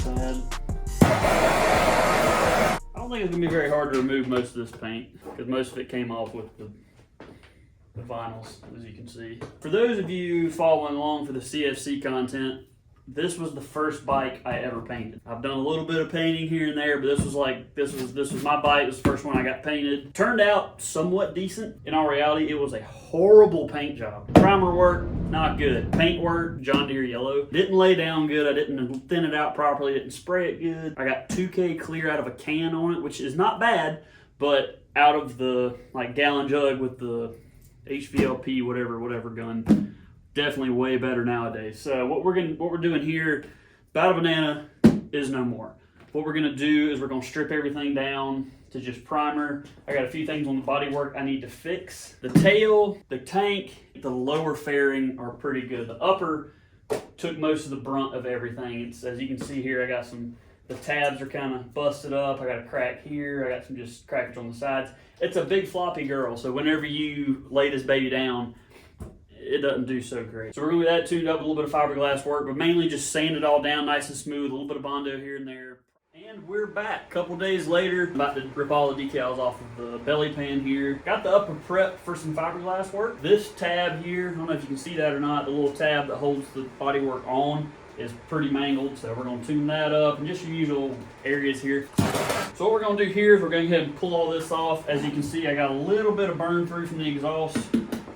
sad. I don't think it's gonna be very hard to remove most of this paint because most of it came off with the vinyls, as you can see. For those of you following along for the CFC content, this was the first bike I ever painted. I've done a little bit of painting here and there, but this was my bike. It was the first one I got painted. Turned out somewhat decent. In all reality, it was a horrible paint job. Primer work, not good. Paint work, John Deere yellow. Didn't lay down good. I didn't thin it out properly. Didn't spray it good. I got 2K clear out of a can on it, which is not bad, but out of the gallon jug with the HVLP whatever gun. Definitely way better nowadays. So what we're doing here, About a Banana is no more. What we're gonna do is we're gonna strip everything down to just primer. I got a few things on the bodywork I need to fix. The tail, the tank, the lower fairing are pretty good. The upper took most of the brunt of everything. It's, as you can see here, I got the tabs are kind of busted up. I got a crack here. I got some just crackage on the sides. It's a big floppy girl, so whenever you lay this baby down, it doesn't do so great. So we're going to get that tuned up with a little bit of fiberglass work, but mainly just sand it all down nice and smooth, a little bit of Bondo here and there. And we're back a couple days later. About to rip all the decals off of the belly pan here. Got the upper prep for some fiberglass work. This tab here, I don't know if you can see that or not, the little tab that holds the bodywork on is pretty mangled, so we're going to tune that up and just your usual areas here. So what we're going to do here is we're going to go ahead and pull all this off. As you can see, I got a little bit of burn through from the exhaust.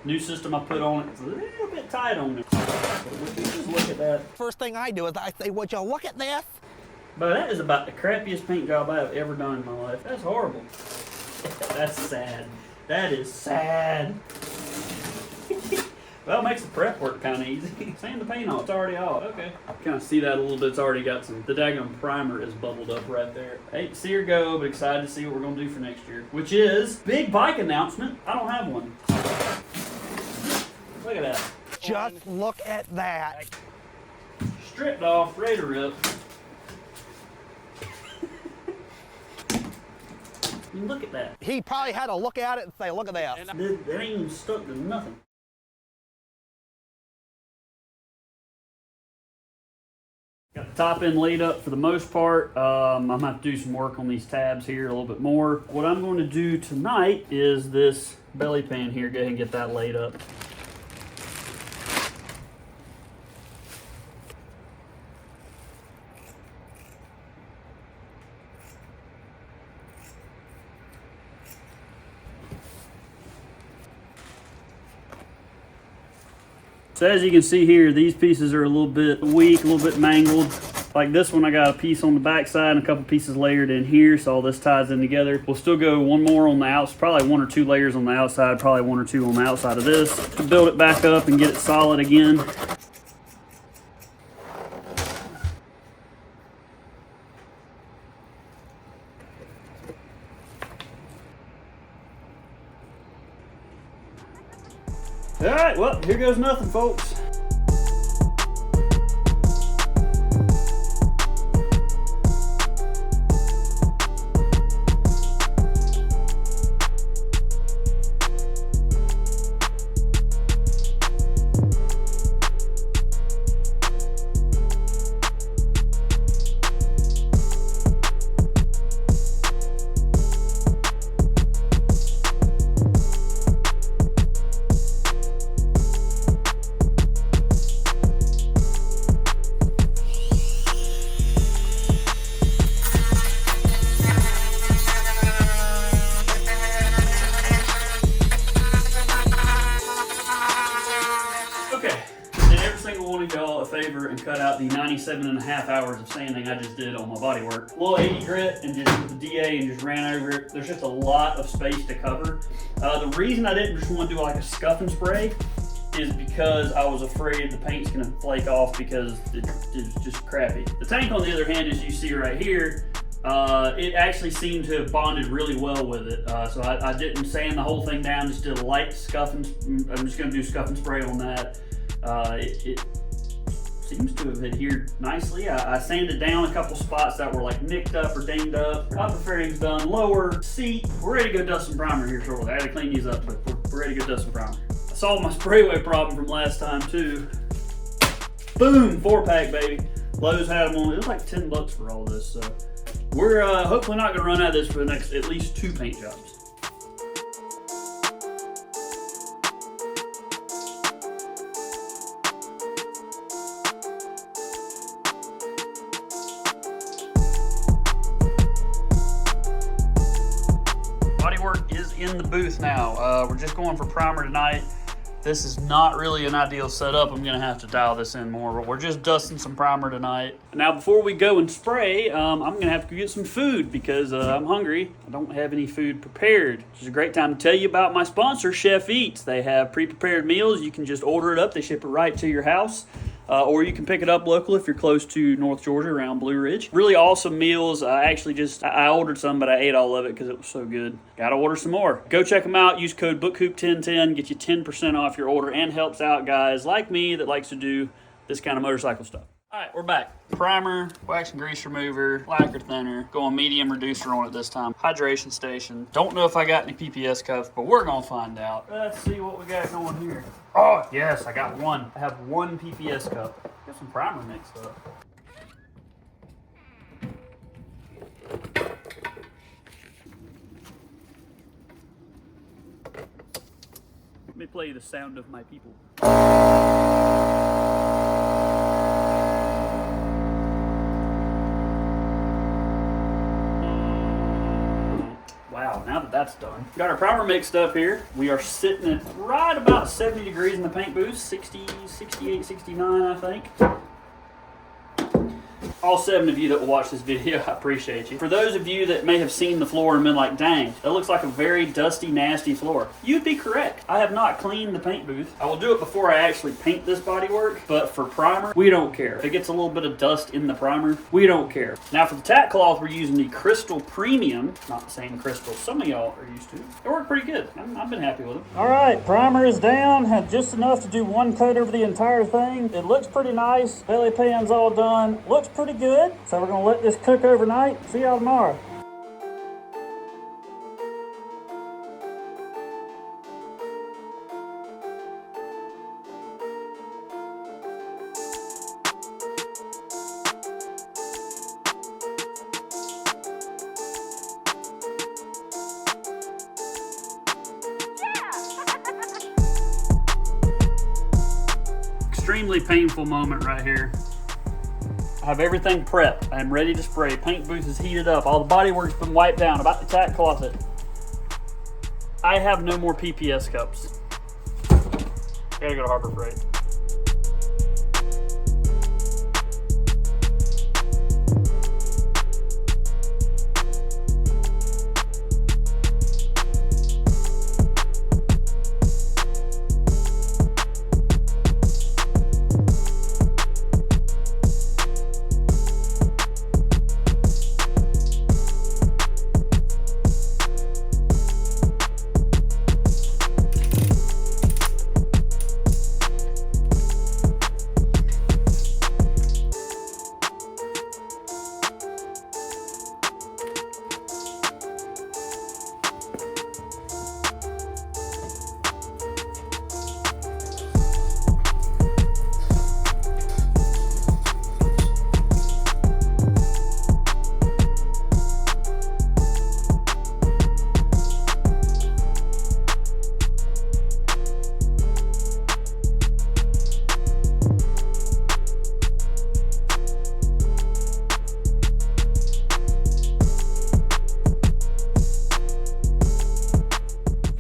New system I put on it, it's a little bit tight on it. But just look at that. First thing I do is I say, would you look at this? But that is about the crappiest paint job I have ever done in my life. That's horrible. That's sad. That is sad. Well, it makes the prep work kind of easy. Sand the paint off, it's already off. Okay. Kind of see that a little bit, it's already got some, the daggone primer is bubbled up right there. Hate to see her go, but excited to see what we're going to do for next year. Which is, big bike announcement. I don't have one. Look at that. Just look at that. Stripped off, ready to rip. Look at that. He probably had to look at it and say, look at that. That ain't even stuck to nothing. Got the top end laid up for the most part. I'm going to have to do some work on these tabs here a little bit more. What I'm going to do tonight is this belly pan here. Go ahead and get that laid up. So as you can see here, these pieces are a little bit weak, a little bit mangled. Like this one, I got a piece on the back side and a couple pieces layered in here, so all this ties in together. We'll still go one more on the outside, probably 1 or 2 layers on the outside, probably 1 or 2 on the outside of this to build it back up and get it solid again. All right, well, here goes nothing, folks. Y'all a favor and cut out the 97.5 hours of sanding I just did on my bodywork. A little 80 grit and just with the DA and just ran over it. There's just a lot of space to cover. The reason I didn't just want to do like a scuff and spray is because I was afraid the paint's gonna flake off because it's just crappy. The tank on the other hand, as you see right here, it actually seemed to have bonded really well with it. So I didn't sand the whole thing down, just did a light scuff and I'm just gonna do scuff and spray on that. It seems to have adhered nicely. I sanded down a couple spots that were like nicked up or dinged up. Upper fairing's done, lower seat. We're ready to go dust some primer here shortly. I gotta clean these up, but we're ready to go dust some primer. I solved my sprayway problem from last time too. Boom, 4-pack, baby. Lowe's had them on, it was like $10 for all this. So we're hopefully not gonna run out of this for the next at least 2 paint jobs. Bodywork is in the booth now. We're just going for primer tonight. This is not really an ideal setup. I'm gonna have to dial this in more, but we're just dusting some primer tonight. Now, before we go and spray, I'm gonna have to go get some food because I'm hungry. I don't have any food prepared. This is a great time to tell you about my sponsor, Chef Eats. They have pre-prepared meals. You can just order it up. They ship it right to your house. Or you can pick it up local if you're close to North Georgia around Blue Ridge. Really awesome meals. I ordered some, but I ate all of it because it was so good. Gotta order some more. Go check them out. Use code BookHoop1010. Get you 10% off your order and helps out guys like me that likes to do this kind of motorcycle stuff. All right, we're back. Primer, wax and grease remover, lacquer thinner, going medium reducer on it this time. Hydration station. Don't know if I got any PPS cups, but we're gonna find out. Let's see what we got going here. Oh, yes, I got one. I have one PPS cup. Got some primer mixed up. Let me play the sound of my people. Wow, now that that's done. Got our primer mixed up here. We are sitting at right about 70 degrees in the paint booth, 60, 68, 69, I think. All 7 of you that will watch this video, I appreciate you. For those of you that may have seen the floor and been like, dang, that looks like a very dusty, nasty floor, you'd be correct. I have not cleaned the paint booth. I will do it before I actually paint this bodywork, but for primer, we don't care. If it gets a little bit of dust in the primer, we don't care. Now for the tack cloth, we're using the Crystal Premium, not the same crystal some of y'all are used to. They work pretty good. I've been happy with them. All right, primer is down. Had just enough to do one coat over the entire thing. It looks pretty nice. Belly pan's all done. Looks pretty good. So we're gonna let this cook overnight. See y'all tomorrow. Extremely painful moment right here. I have everything prepped. I am ready to spray. Paint booth is heated up. All the bodywork's been wiped down. About the tack closet. I have no more PPS cups. Gotta go to Harbor Freight.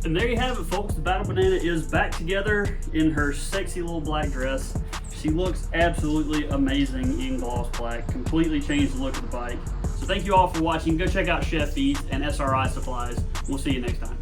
And there you have it, folks. The Battle Banana is back together in her sexy little black dress. She looks absolutely amazing in gloss black. Completely changed the look of the bike. So thank you all for watching. Go check out Chef Eats and SRI Supplies. We'll see you next time.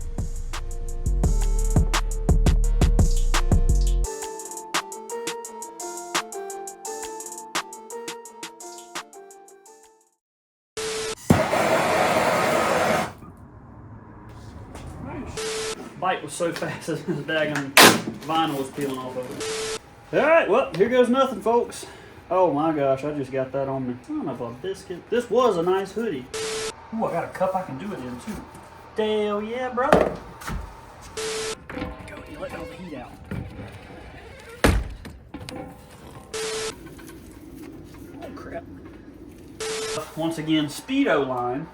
Bike was so fast that the daggone vinyl was peeling off of it. Alright, well, here goes nothing, folks. Oh my gosh, I just got that on me. Son of a biscuit. This was a nice hoodie. Ooh, I got a cup I can do it in too. Hell yeah, brother. Go, you let all the heat out. Oh, crap. once again, Speedo line.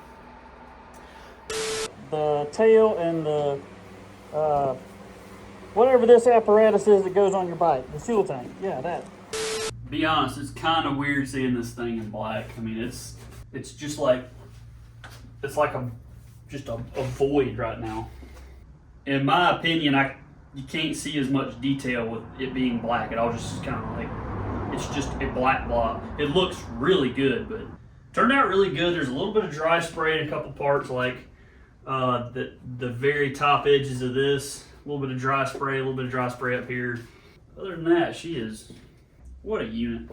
The tail and the, whatever this apparatus is that goes on your bike, the fuel tank, yeah, that. Be honest, it's kind of weird seeing this thing in black. I mean, it's just like, it's like just a void right now. In my opinion, you can't see as much detail with it being black. It all just kind of like, it's just a black blob. It looks really good, but turned out really good. There's a little bit of dry spray in a couple parts, like the very top edges of this. A little bit of dry spray, a little bit of dry spray up here. Other than that, she is, what a unit.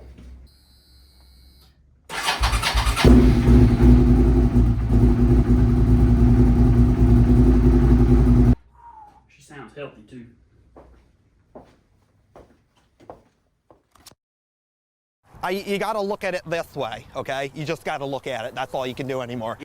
She sounds healthy too. You got to look at it this way, okay? You just got to look at it. That's all you can do anymore.